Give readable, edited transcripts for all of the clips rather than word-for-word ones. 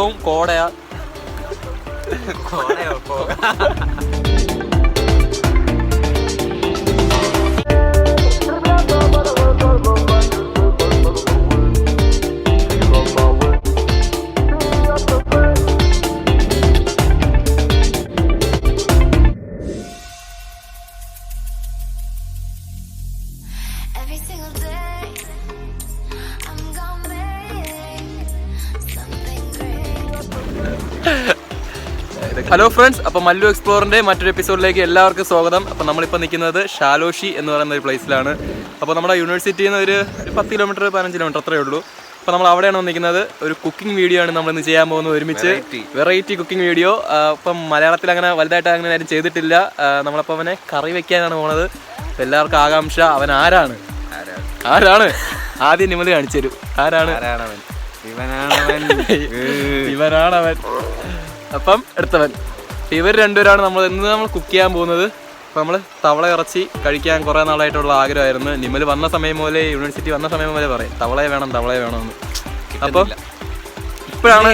മൊത്തവും കോടയാ. Hello friends, അപ്പോൾ മല്ലു എക്സ്പ്ലോറിൻ്റെ മറ്റൊരു എപ്പിസോഡിലേക്ക് എല്ലാവർക്കും സ്വാഗതം. അപ്പോൾ നമ്മളിപ്പോൾ നിൽക്കുന്നത് ഷാലോഷി എന്ന് പറയുന്ന ഒരു പ്ലേസിലാണ്. അപ്പോൾ നമ്മുടെ യൂണിവേഴ്സിറ്റിയിൽ നിന്ന് ഒരു 10 കിലോമീറ്റർ 15 കിലോമീറ്റർ അത്രയേ ഉള്ളൂ. അപ്പോൾ നമ്മൾ അവിടെയാണ് വന്നിരിക്കുന്നത്. ഒരു കുക്കിംഗ് വീഡിയോ ആണ് നമ്മളിന്ന് ചെയ്യാൻ പോകുന്നത്, ഒരുമിച്ച് വെറൈറ്റി കുക്കിംഗ് വീഡിയോ. അപ്പം മലയാളത്തിൽ അങ്ങനെ വലുതായിട്ട് അങ്ങനെ ആരും ചെയ്തിട്ടില്ല. നമ്മളപ്പോൾ അവനെ കറി വെക്കാനാണ് പോകുന്നത്. എല്ലാവർക്കും ആകാംക്ഷ, അവൻ ആരാണ് ആദ്യം നിമല് കാണിച്ചു തരും. ആരാണവൻ? ഇവനാണവൻ. അപ്പം എടുത്തവൻ. ഇവർ രണ്ടുപേരാണ് നമ്മൾ കുക്ക് ചെയ്യാൻ പോകുന്നത്. അപ്പോൾ നമ്മൾ തവള ഇറച്ചി കഴിക്കാൻ കുറേ നാളായിട്ടുള്ള ആഗ്രഹമായിരുന്നു. നിമൽ വന്ന സമയം പോലെ, യൂണിവേഴ്സിറ്റി വന്ന സമയം പോലെ പറയും തവളയെ വേണമെന്ന്. അപ്പം ഇപ്പോഴാണ്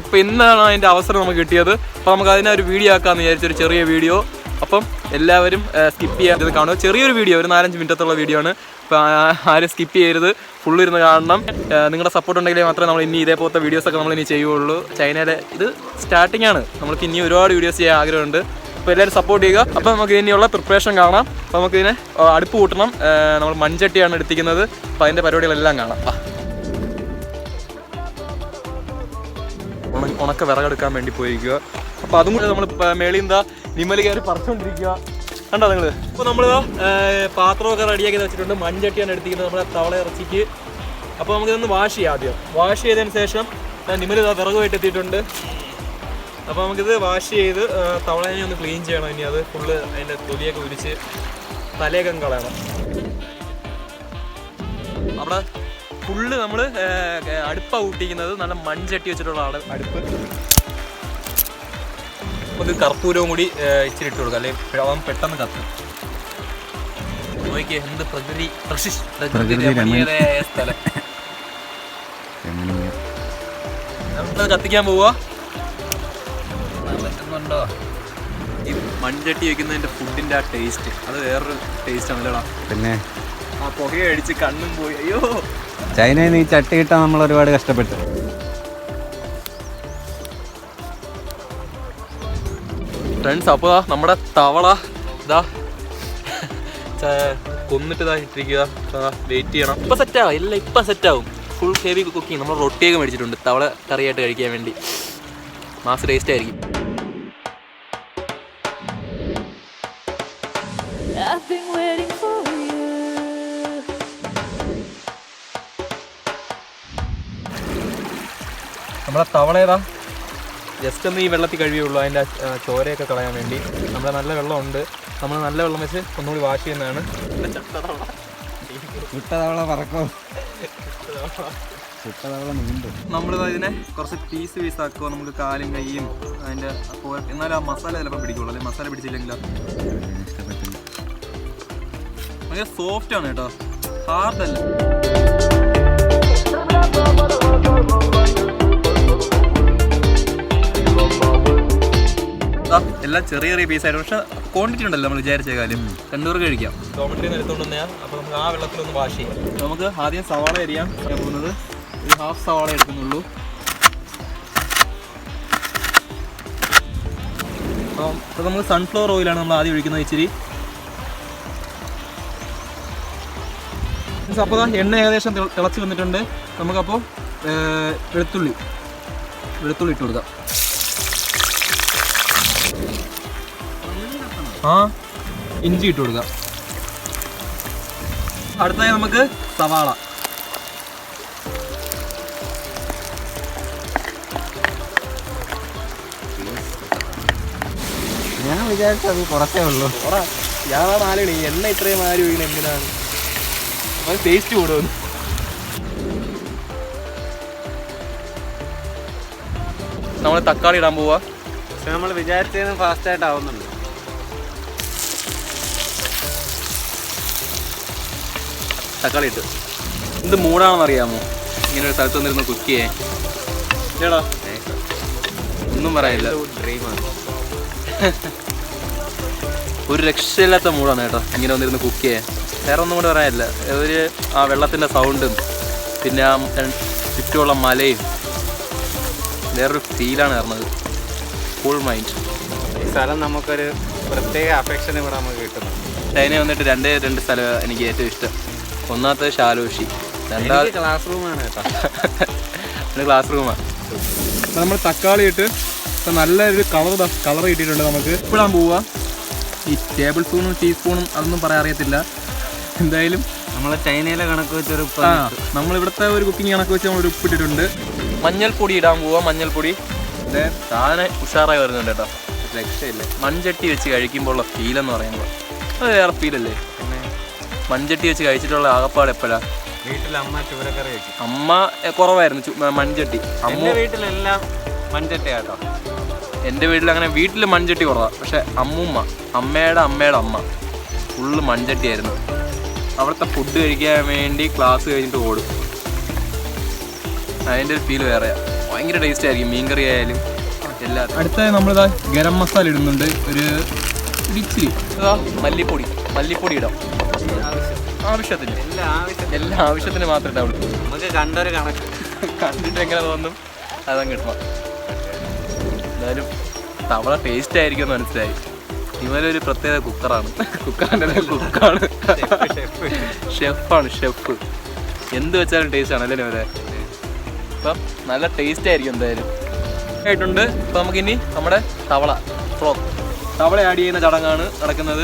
ഇപ്പം ഇന്നാണ് അതിൻ്റെ അവസരം നമുക്ക് കിട്ടിയത്. അപ്പോൾ നമുക്ക് അതിനെ ഒരു വീഡിയോ ആക്കാമെന്ന് വിചാരിച്ചൊരു ചെറിയ വീഡിയോ. അപ്പം എല്ലാവരും സ്കിപ്പ് ചെയ്യാതെ കാണുക. ചെറിയൊരു വീഡിയോ, ഒരു 4-5 മിനിറ്റത്തുള്ള വീഡിയോ ആണ്. അപ്പോൾ ആരും സ്കിപ്പ് ചെയ്യരുത്, ഫുള്ളിരുന്ന് കാണണം. നിങ്ങളുടെ സപ്പോർട്ട് ഉണ്ടെങ്കിലേ മാത്രമേ നമ്മൾ ഇനി ഇതേപോലത്തെ വീഡിയോസൊക്കെ നമ്മളിനി ചെയ്യുള്ളൂ. ചൈനയിലെ ഇത് സ്റ്റാർട്ടിംഗ് ആണ്. നമ്മൾക്ക് ഇനി ഒരുപാട് വീഡിയോസ് ചെയ്യാൻ ആഗ്രഹമുണ്ട്. അപ്പോൾ എല്ലാവരും സപ്പോർട്ട് ചെയ്യുക. അപ്പോൾ നമുക്ക് ഇനിയുള്ള പ്രിപ്പറേഷൻ കാണാം. അപ്പോൾ നമുക്കിതിനെ അടുപ്പ് കൂട്ടണം. നമ്മൾ മൺചട്ടിയാണ് എടുത്തിരിക്കുന്നത്. അപ്പോൾ അതിൻ്റെ പരിപാടികളെല്ലാം കാണാം. ഉണക്ക വിറകെടുക്കാൻ വേണ്ടി പോയിരിക്കുക. അപ്പോൾ അതും കൂടി നമ്മൾ മേളിൽ നിന്ന് നിമല് കയറി പറിച്ചുകൊണ്ടിരിക്കുക. കണ്ടോ നിങ്ങൾ? ഇപ്പോൾ നമ്മൾ പാത്രമൊക്കെ റെഡിയാക്കി വെച്ചിട്ടുണ്ട്. മൺചട്ടിയാണ് എടുത്തിരിക്കുന്നത് നമ്മുടെ തവള ഇറച്ചിക്ക്. അപ്പോൾ നമുക്കിതൊന്ന് വാഷ് ചെയ്യാം. ആദ്യം വാഷ് ചെയ്തതിന് ശേഷം നിമല് വിറകുമായിട്ട് എത്തിയിട്ടുണ്ട്. അപ്പോൾ നമുക്കിത് വാഷ് ചെയ്ത് തവളനെ ഒന്ന് ക്ലീൻ ചെയ്യണം. ഇനി അത് ഫുള്ള് അതിൻ്റെ തൊലിയൊക്കെ ഉരിച്ച് തലയൊക്കെ കളയണം. അവിടെ ഫുള്ള് നമ്മൾ അടുപ്പാണ് കൂട്ടിക്കുന്നത്. നല്ല മൺചട്ടി വെച്ചിട്ടുള്ള അടുപ്പ്. നമുക്ക് കർപ്പൂരവും കൂടി ഇച്ചിരി ഇട്ട് കൊടുക്കാം, അല്ലെങ്കിൽ അവൻ പെട്ടെന്ന് കത്തും. നോക്കിയേ എന്ത് പ്രകൃതി സ്ഥലം. നമ്മളത് കത്തിക്കാൻ പോവുക. പറ്റുന്നുണ്ടോ? ഈ മൺചട്ടി വെക്കുന്നതിൻ്റെ ഫുഡിൻ്റെ ആ ടേസ്റ്റ്, അത് വേറൊരു ടേസ്റ്റ് ആണല്ലോടാ. പിന്നെ ആ പുകയടിച്ച് കണ്ണും പോയി. അയ്യോ, ചൈനയിൽ നിന്ന് ഈ ചട്ടി കിട്ടാൻ നമ്മൾ ഒരുപാട് കഷ്ടപ്പെട്ടു. ഫ്രണ്ട്സ്, അപ്പോൾ നമ്മുടെ തവള ഇതാ കൊന്നിട്ട് ഇതാ ഇട്ടിരിക്കുക. വെയിറ്റ് ചെയ്യണം. ഇപ്പം സെറ്റാവും, എല്ലാം ഇപ്പം സെറ്റാവും. Full heavy cooking. നമ്മൾ റൊട്ടിയൊക്കെ മേടിച്ചിട്ടുണ്ട് തവള കറിയായിട്ട് കഴിക്കാൻ വേണ്ടി. മാസ് ടേസ്റ്റ് ആയിരിക്കും. നമ്മളെ തവളേതാ ജസ്റ്റ് ഒന്ന് ഈ വെള്ളത്തിൽ കഴിയുള്ളൂ, അതിൻ്റെ ചോരയൊക്കെ കളയാൻ വേണ്ടി. നമ്മുടെ നല്ല വെള്ളമുണ്ട്. നമ്മൾ നല്ല വെള്ളം വെച്ച് ഒന്നുകൂടി വാഷ് ചെയ്യുന്നതാണ്. നമ്മൾ ഇതിനെ കുറച്ച് പീസാക്കുക. നമുക്ക് കാലും കൈയും അതിൻ്റെ എന്നാലും ആ മസാല ചിലപ്പോൾ പിടിക്കുള്ളൂ, അല്ലെങ്കിൽ മസാല പിടിച്ചില്ലെങ്കിൽ ഭയങ്കര സോഫ്റ്റ് ആണ് കേട്ടോ, ഹാർഡല്ല. എല്ലാം ചെറിയ ചെറിയ പീസായിരുന്നു. പക്ഷെ ക്വാണ്ടിറ്റി ഉണ്ടല്ലോ നമ്മൾ വിചാരിച്ച കാര്യം. 2 പേർക്ക് കഴിക്കാം. ടൊമാറ്റോ എടുത്തുകൊണ്ട് തന്നെയാണ്. അപ്പോൾ നമുക്ക് ആ വെള്ളത്തിലൊന്ന് വാഷ് ചെയ്യാം. നമുക്ക് ആദ്യം സവാള അരിയാൻ പോകുന്നത്. ഒരു 1/2 സവാള എടുക്കുന്നുള്ളൂ. അപ്പോൾ നമ്മൾ സൺഫ്ലവർ ഓയിലാണ് നമ്മൾ ആദ്യം ഒഴിക്കുന്നത് ഇച്ചിരി. അപ്പോൾ എണ്ണ ഏകദേശം തിളച്ച് വന്നിട്ടുണ്ട്. നമുക്കപ്പോൾ വെളുത്തുള്ളി ഇട്ട് കൊടുക്കാം. ഇഞ്ചി ഇട്ട് കൊടുക്കാം. അടുത്തതായി നമുക്ക് സവാള. ഞാൻ വിചാരിച്ചത് കുറച്ചേ ഉള്ളൂ. ഞാൻ ആലോചിക്കണം ഈ എണ്ണ ഇത്രയും ആരും ഒഴിക്കണം എന്തിനാണ്? അത് ടേസ്റ്റ് കൂടുമെന്ന്. നമ്മൾ തക്കാളി ഇടാൻ പോവാ. പക്ഷെ നമ്മൾ വിചാരിച്ചതിന് ഫാസ്റ്റായിട്ട് ആവുന്നുണ്ട്. തക്കാളി ഇട്ട് എന്ത് മൂടാണെന്ന് അറിയാമോ ഇങ്ങനെ ഒരു സ്ഥലത്ത് വന്നിരുന്ന് കുക്ക് ചെയ്യാൻ? ചേടാ ഒന്നും പറയാനില്ല. ഡ്രീമാണ്. ഒരു രക്ഷയില്ലാത്ത മൂടാണ് കേട്ടോ ഇങ്ങനെ വന്നിരുന്ന് കുക്ക് ചെയ്യാൻ. വേറെ ഒന്നും കൂടെ പറയാനില്ല. ആ വെള്ളത്തിൻ്റെ സൗണ്ടും പിന്നെ ആ ചുറ്റുമുള്ള മലയും വേറൊരു ഫീലാണ് വരുന്നത്. Full mind. ഈ സ്ഥലം നമുക്കൊരു പ്രത്യേക അഫെക്ഷൻ ഇവിടെ നമുക്ക് കിട്ടുന്നു. ചൈന വന്നിട്ട് രണ്ട് സ്ഥലം എനിക്ക് ഏറ്റവും ഇഷ്ടം. ഒന്നാമത്തെ ഷാലോഷി, രണ്ടാമത് ക്ലാസ് റൂമാണ് കേട്ടോ. ക്ലാസ് റൂമാണ്. നമ്മൾ തക്കാളി ഇട്ട് ഇപ്പം നല്ലൊരു കളർ കിട്ടിയിട്ടുണ്ട്. നമുക്ക് ഇപ്പോഴാൻ പോവുക. ഈ ടേബിൾ സ്പൂണും ടീസ്പൂണും അതൊന്നും പറയാൻ അറിയത്തില്ല. എന്തായാലും നമ്മൾ ചൈനയിലെ കണക്ക് വെച്ചൊരു നമ്മളിവിടുത്തെ ഒരു കുക്കിംഗ് കണക്ക് വെച്ച് നമ്മൾ ഉപ്പിട്ടിട്ടുണ്ട്. മഞ്ഞൾപ്പൊടി ഇടാൻ പോവുക. മഞ്ഞൾപ്പൊടി താനെ ഉഷാറായി വരുന്നുണ്ട് കേട്ടോ. രക്ഷയില്ലേ. മൺചട്ടി വെച്ച് കഴിക്കുമ്പോൾ ഉള്ള ഫീലെന്ന് പറയുമ്പോൾ അത് വേറെ ഫീലല്ലേ. പിന്നെ മൺചട്ടി വെച്ച് കഴിച്ചിട്ടുള്ള ആകപ്പാട് എപ്പോഴാണ്? വീട്ടിൽ അമ്മ ചൂരക്കറി വെക്കും. അമ്മ കുറവായിരുന്നു മൺചട്ടി. അമ്മ വീട്ടിലെല്ലാം മൺചട്ടി കേട്ടോ. എൻ്റെ വീട്ടിൽ അങ്ങനെ വീട്ടിൽ മൺചട്ടി കുറവാണ്. പക്ഷെ അമ്മയുടെ അമ്മ ഫുള്ള് മൺചട്ടിയായിരുന്നു. അവിടുത്തെ ഫുഡ് കഴിക്കാൻ വേണ്ടി ക്ലാസ് കഴിഞ്ഞിട്ട് ഓടും. അതിൻ്റെ ഒരു ഫീൽ വേറെയാണ്. ഭയങ്കര ടേസ്റ്റ് ആയിരിക്കും മീൻകറി ആയാലും എല്ലാം. അടുത്തായി നമ്മളിതാ ഗരം മസാല ഇടുന്നുണ്ട്. ഒരു ഇച്ചിരി മല്ലിപ്പൊടി ഇടാം. ആവശ്യത്തിന് എല്ലാ ആവശ്യത്തിന് മാത്രമേ ഇടാവുള്ളൂ. നമുക്ക് കണ്ടൊരു കണക്ക് കണ്ടിട്ട് എങ്ങനെ തോന്നും അതങ്ങ് കിട്ടണം. എന്തായാലും തവള ടേസ്റ്റ് ആയിരിക്കും എന്ന് മനസ്സിലായി. ഇവനൊരു പ്രത്യേക കുക്കാണ്. ഷെഫ്. എന്ത് വെച്ചാലും ടേസ്റ്റ് ആണ് അല്ലേ ഇവരെ. അപ്പം നല്ല ടേസ്റ്റ് ആയിരിക്കും എന്തായാലും ആയിട്ടുണ്ട്. ഇപ്പം നമുക്കിനി നമ്മുടെ തവള ആഡ് ചെയ്യുന്ന ചടങ്ങാണ് നടക്കുന്നത്.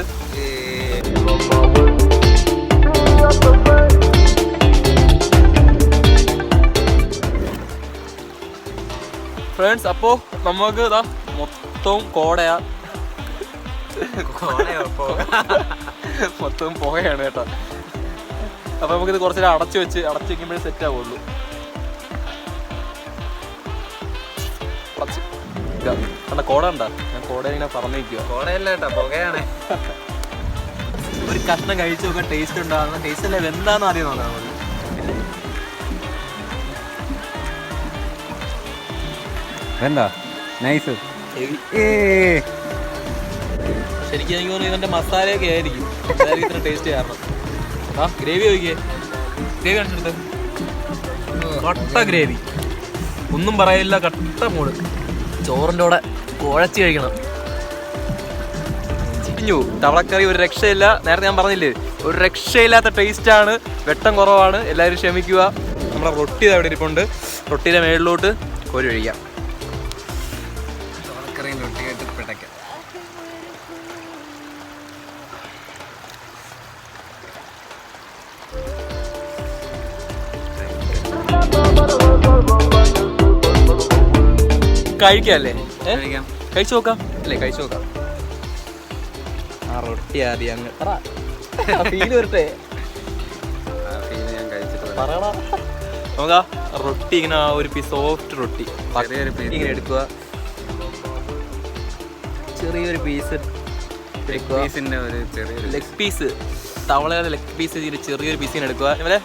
ഫ്രണ്ട്സ്, അപ്പോൾ നമുക്ക് ഇതാ മൊത്തവും മൊത്തവും പുകയാണ് കേട്ടോ. അപ്പോൾ നമുക്കിത് കുറച്ചേരം അടച്ചു വെക്കുമ്പോഴേ സെറ്റ് ആവുള്ളൂ. കണ്ട കോട ഉണ്ടാ? ഞാൻ കോട ഇങ്ങനെ പറഞ്ഞു വയ്ക്കുക. കോടയല്ല കേട്ടോ, പുകയാണ്. ഒരു കഷ്ണം കഴിച്ചു നോക്കാൻ ടേസ്റ്റ് ഉണ്ടാകുന്ന ടേസ്റ്റ് അല്ലേ എന്താണെന്ന് അറിയാൻ തോന്നാ മതി. എന്താ നൈസ്. ശരിക്കും എനിക്ക് തോന്നുന്നു ഇതിന്റെ മസാലയൊക്കെ ആയിരിക്കും ഇത്ര ടേസ്റ്റ് കാരണം. ഗ്രേവി നോക്കിയേ. ഗ്രേവി കണ്ടിട്ട് കട്ട ഗ്രേവി. ഒന്നും പറയില്ല. കട്ട മൂട്. ചോറിൻ്റെ കൂടെ കുഴച്ച് കഴിക്കണം. തവളക്കറി ഒരു രക്ഷയില്ല. നേരത്തെ ഞാൻ പറഞ്ഞില്ലേ, ഒരു രക്ഷയില്ലാത്ത ടേസ്റ്റാണ്. വെട്ടം കുറവാണ്. എല്ലാവരും ക്ഷമിക്കുക. നമ്മളെ റൊട്ടി അവിടെ ഇരിപ്പുണ്ട്. റൊട്ടിയുടെ മേളിലോട്ട് കോരി ഒഴിക്കാം. തവളക്കറിയും റൊട്ടിയായിട്ട് പിടയ്ക്കാം. കഴിക്കല്ലേ? കഴിച്ചു നോക്കാം അല്ലേ? കഴിച്ചു നോക്കാം. ആ റൊട്ടി ആദ്യം അങ്ങ് ഫീല് വരട്ടെ. പറയണ നോക്കാ. റൊട്ടി ഇങ്ങനെ ഒരു പീസ് സോഫ്റ്റ് റൊട്ടി ഇങ്ങനെ എടുക്കുക. ചെറിയൊരു പീസ് ലെഗ് പീസ്, തവളയുടെ ലെഗ് പീസ് ചെറിയൊരു പീസ് ഇങ്ങനെ എടുക്കുക. ഇവരെ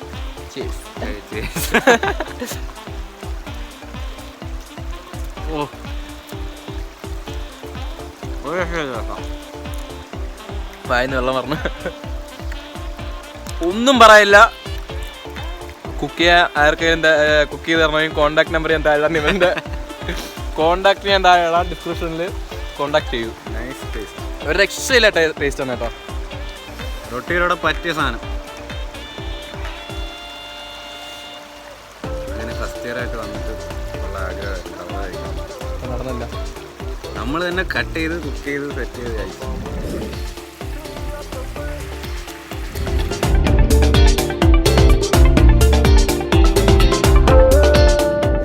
വായന്ന് വെള്ളം പറഞ്ഞു. ഒന്നും പറയില്ല. കുക്ക് ചെയ്യാൻ ആർക്കെങ്കിലും കുക്ക് ചെയ്ത് തരണമെങ്കിൽ കോണ്ടാക്ട് നമ്പർ ഞാൻ താഴെ ഇവൻ്റെ കോണ്ടാക്ട് ഞാൻ താഴെ ഡിസ്ക്രിപ്ഷനിൽ കോണ്ടാക്ട് ചെയ്യൂ. ഒരു രക്ഷയില്ല ടേസ്റ്റ് ആണ് കേട്ടോ. റൊട്ടിയിലൂടെ പറ്റിയ സാധനം. അങ്ങനെ ഫസ്റ്റ് ഇയർ ആയിട്ട് വന്നിട്ട് ഉള്ള ആഗ്രഹം നടന്നല്ല. നമ്മൾ തന്നെ കട്ട് ചെയ്ത് കുക്ക് ചെയ്ത് സെറ്റ് ചെയ്ത് കഴിച്ചു.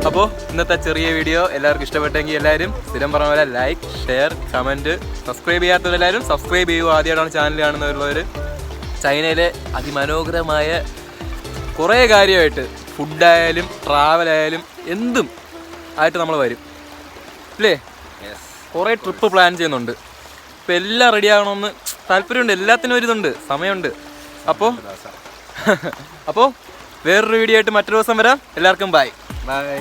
അപ്പോൾ ഇന്നത്തെ ചെറിയ വീഡിയോ എല്ലാവർക്കും ഇഷ്ടപ്പെട്ടെങ്കിൽ എല്ലാവരും സ്ഥിരം പറഞ്ഞ പോലെ ലൈക്ക്, ഷെയർ, കമൻറ്റ്, സബ്സ്ക്രൈബ് ചെയ്യാത്തവരെല്ലാവരും സബ്സ്ക്രൈബ് ചെയ്യുക. ആദ്യമായിട്ടാണ് ചാനൽ കാണുന്നവരുള്ളവർ. ചൈനയിലെ അതിമനോഹരമായ കുറേ കാര്യമായിട്ട് ഫുഡായാലും ട്രാവലായാലും എന്തും ആയിട്ട് നമ്മൾ വരും അല്ലേ? കുറേ ട്രിപ്പ് പ്ലാൻ ചെയ്യുന്നുണ്ട്. ഇപ്പം എല്ലാം റെഡി ആകണമെന്ന് താല്പര്യമുണ്ട്. എല്ലാത്തിനും ഒരിതുണ്ട്, സമയമുണ്ട്. അപ്പോൾ വേറൊരു വീഡിയോ ആയിട്ട് മറ്റൊരു ദിവസം വരാം. എല്ലാവർക്കും ബൈ. ബൈ.